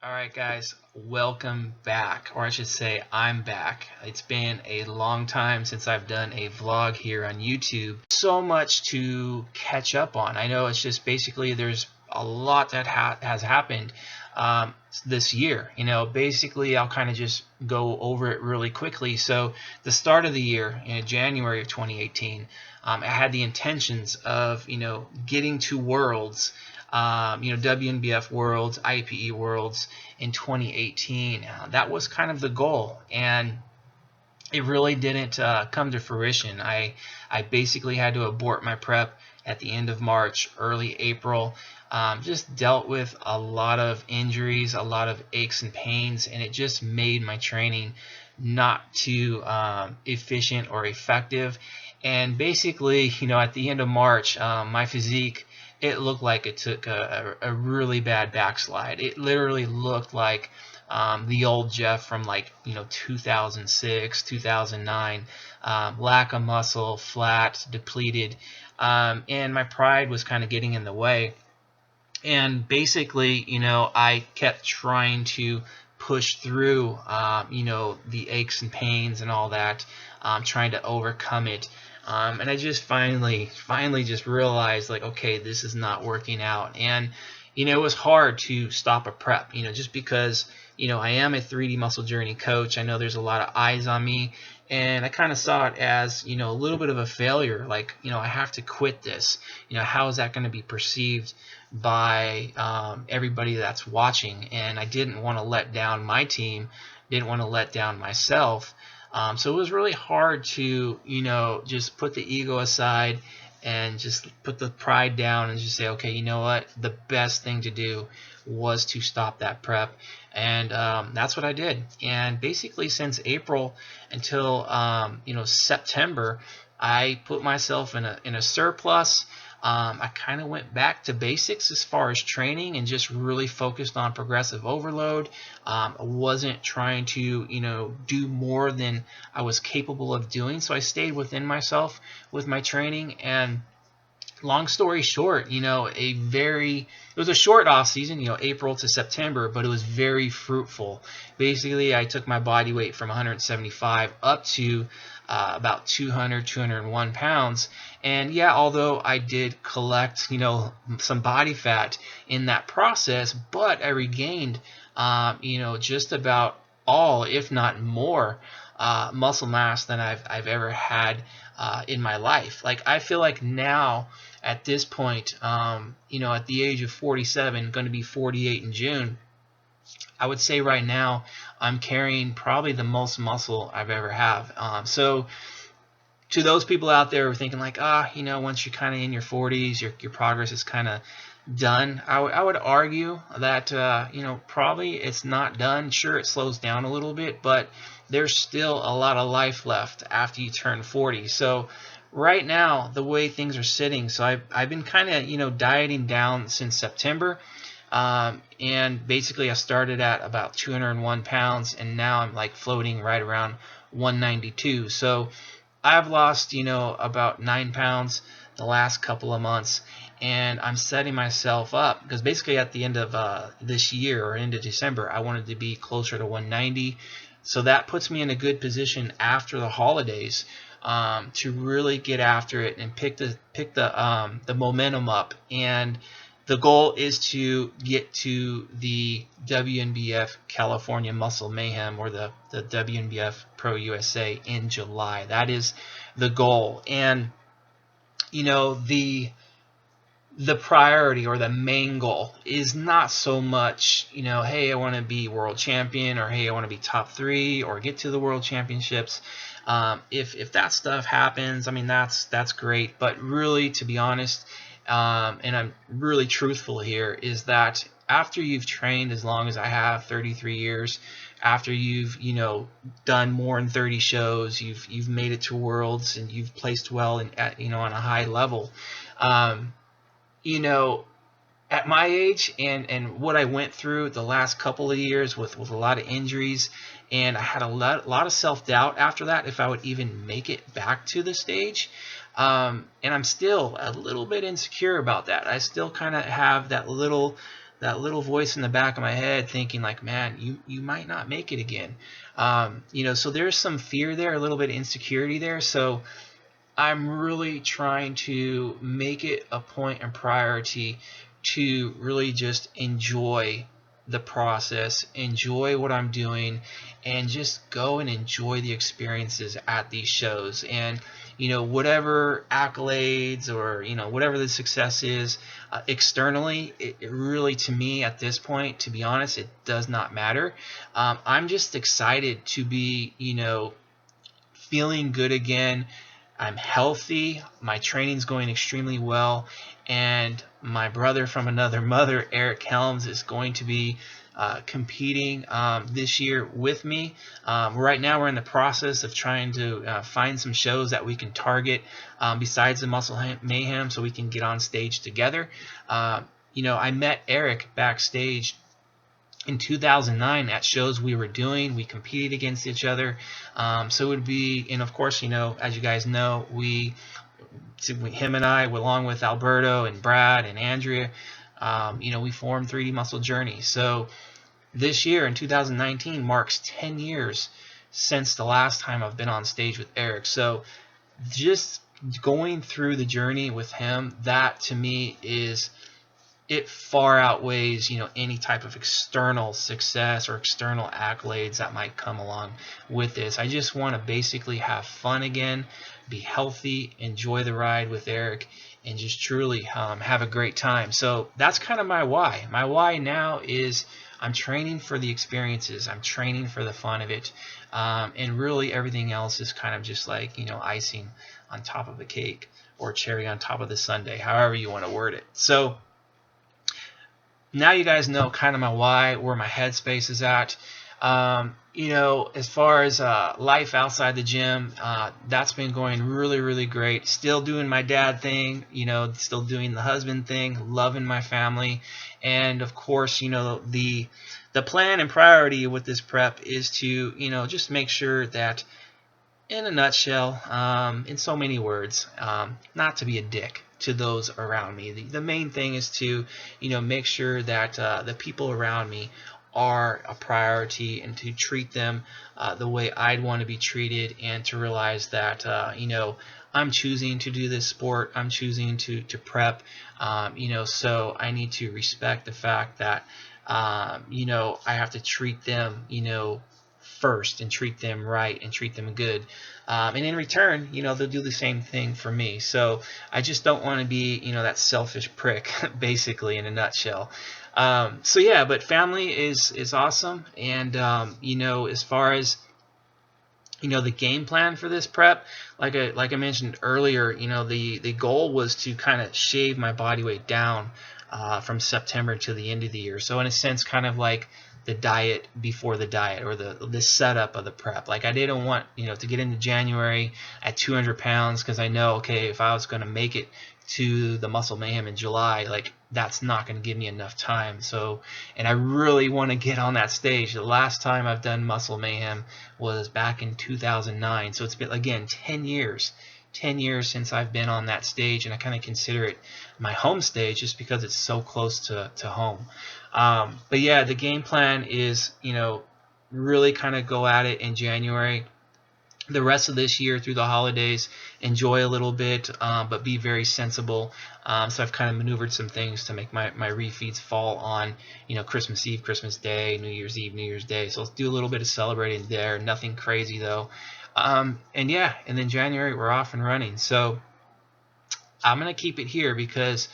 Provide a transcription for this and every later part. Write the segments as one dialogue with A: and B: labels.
A: All right, guys, welcome back, or I should say, I'm back. It's been a long time since I've done a vlog here on YouTube. So much to catch up on. I know it's just basically there's a lot that has happened this year. Basically, I'll kind of just go over it really quickly. So, the start of the year, in January of 2018, I had the intentions of, getting to Worlds. WNBF Worlds, IPE Worlds in 2018. That was kind of the goal, and it really didn't come to fruition. I basically had to abort my prep at the end of March, early April. Just dealt with a lot of injuries, a lot of aches and pains, and it just made my training not too efficient or effective. And basically, at the end of March, my physique, it looked like it took a really bad backslide. It literally looked like the old Jeff from 2006, 2009. Lack of muscle, flat, depleted, and my pride was kind of getting in the way. And basically, I kept trying to push through, the aches and pains and all that, trying to overcome it. And I just finally just realized, okay, this is not working out. And, it was hard to stop a prep, just because, I am a 3D muscle journey coach. I know there's a lot of eyes on me, and I kind of saw it as, a little bit of a failure. I have to quit this. How is that going to be perceived by everybody that's watching? And I didn't want to let down my team, didn't want to let down myself. So it was really hard to, just put the ego aside and just put the pride down and just say, okay, you know what? The best thing to do was to stop that prep. And that's what I did. And basically since April until, September, I put myself in a surplus. I kind of went back to basics as far as training and just really focused on progressive overload. I wasn't trying to, do more than I was capable of doing. So I stayed within myself with my training. And long story short, it was a short off season, April to September, but it was very fruitful. Basically, I took my body weight from 175 up to about 200, 201 pounds. And yeah, although I did collect, some body fat in that process, but I regained, just about all, if not more, muscle mass than I've ever had in my life. I feel like now at this point, at the age of 47, going to be 48 in June, I would say right now I'm carrying probably the most muscle I've ever have. So to those people out there who are thinking once you're kind of in your 40s, your progress is kind of done, I would argue that probably it's not done. Sure, it slows down a little bit, but there's still a lot of life left after you turn 40. So right now, the way things are sitting, so I've been kind of dieting down since September. And basically I started at about 201 pounds, and now I'm floating right around 192. So I've lost, about 9 pounds the last couple of months, and I'm setting myself up because basically at the end of this year or into December, I wanted to be closer to 190. So that puts me in a good position after the holidays to really get after it and pick the momentum up. And the goal is to get to the WNBF California Muscle Mayhem, or the WNBF Pro USA, in July. That is the goal. And the priority or the main goal is not so much, hey, I want to be world champion, or hey, I want to be top 3 or get to the world championships. If that stuff happens, I mean, that's great. But really, to be honest, and I'm really truthful here, is that after you've trained as long as I have, 33 years, after you've done more than 30 shows, you've made it to Worlds, and you've placed well on a high level, at my age and what I went through the last couple of years with a lot of injuries, and I had a lot of self-doubt after that if I would even make it back to the stage. And I'm still a little bit insecure about that. I still kind of have that little that little voice in the back of my head thinking like, man, you might not make it again. So there's some fear there, a little bit of insecurity there. So I'm really trying to make it a point and priority to really just enjoy the process, enjoy what I'm doing, and just go and enjoy the experiences at these shows. And whatever accolades or whatever the success is externally, it really, to me at this point, to be honest, it does not matter. I'm just excited to be feeling good again. I'm healthy. My training's going extremely well. And my brother from another mother, Eric Helms, is going to be competing this year with me. Right now we're in the process of trying to find some shows that we can target besides the Muscle Mayhem so we can get on stage together. I met Eric backstage in 2009 at shows we were doing. We competed against each other. So it would be, and of course, as you guys know, him and I, along with Alberto and Brad and Andrea, we formed 3D Muscle Journey. So this year in 2019 marks 10 years since the last time I've been on stage with Eric. So just going through the journey with him, that to me it far outweighs any type of external success or external accolades that might come along with this. I just want to basically have fun again, be healthy, enjoy the ride with Eric, and just truly have a great time. So that's kind of my why. My why now is I'm training for the experiences. I'm training for the fun of it. And really everything else is kind of just like, icing on top of the cake or cherry on top of the sundae, however you want to word it. So now you guys know kind of my why, where my headspace is at. As far as life outside the gym, that's been going really, really great. Still doing my dad thing, still doing the husband thing, loving my family. And of course, the plan and priority with this prep is to, just make sure that, in a nutshell, in so many words, not to be a dick to those around me. The main thing is to, make sure that the people around me are a priority and to treat them the way I'd want to be treated, and to realize that, I'm choosing to do this sport. I'm choosing to prep, so I need to respect the fact that, I have to treat them, first, and treat them right and treat them good. And in return, they'll do the same thing for me. So I just don't want to be, that selfish prick, basically, in a nutshell. So yeah, but family is awesome. And, as far as, the game plan for this prep, like I mentioned earlier, the goal was to kind of shave my body weight down from September to the end of the year. So in a sense, kind of like the diet before the diet, or the setup of the prep. Like I didn't want to get into January at 200 pounds, because I know, okay, if I was going to make it to the Muscle Mayhem in July, like that's not going to give me enough time. So, and I really want to get on that stage. The last time I've done Muscle Mayhem was back in 2009. So it's been, again, 10 years since I've been on that stage, and I kind of consider it my home stage just because it's so close to home. But yeah, the game plan is, really kind of go at it in January. The rest of this year through the holidays, enjoy a little bit, but be very sensible. So I've kind of maneuvered some things to make my refeeds fall on, Christmas Eve, Christmas Day, New Year's Eve, New Year's Day. So let's do a little bit of celebrating there. Nothing crazy though. And yeah, and then January we're off and running. So I'm going to keep it here because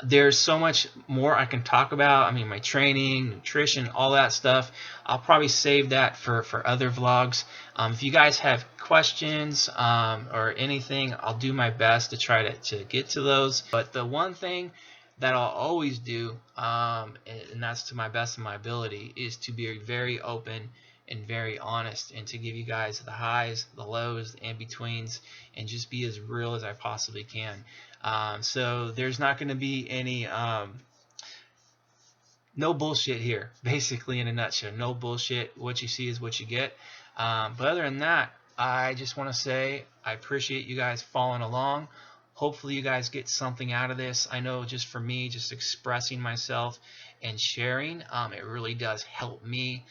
A: there's so much more I can talk about. I mean, my training, nutrition, all that stuff. I'll probably save that for other vlogs. If you guys have questions or anything, I'll do my best to try to get to those. But the one thing that I'll always do, and that's to my best of my ability, is to be very open and very honest, and to give you guys the highs, the lows, the in-betweens, and just be as real as I possibly can. So there's not going to be any no bullshit here, basically, in a nutshell. No bullshit. What you see is what you get. But other than that, I just want to say I appreciate you guys following along. Hopefully you guys get something out of this. I know just for me, just expressing myself and sharing, it really does help me.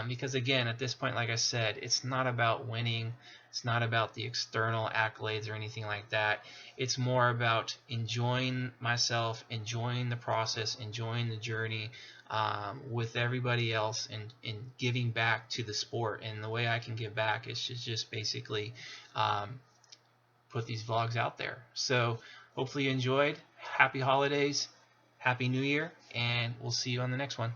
A: Because again, at this point, like I said, it's not about winning. It's not about the external accolades or anything like that. It's more about enjoying myself, enjoying the process, enjoying the journey with everybody else, and giving back to the sport. And the way I can give back is just basically put these vlogs out there. So hopefully you enjoyed. Happy holidays, happy new year, and we'll see you on the next one.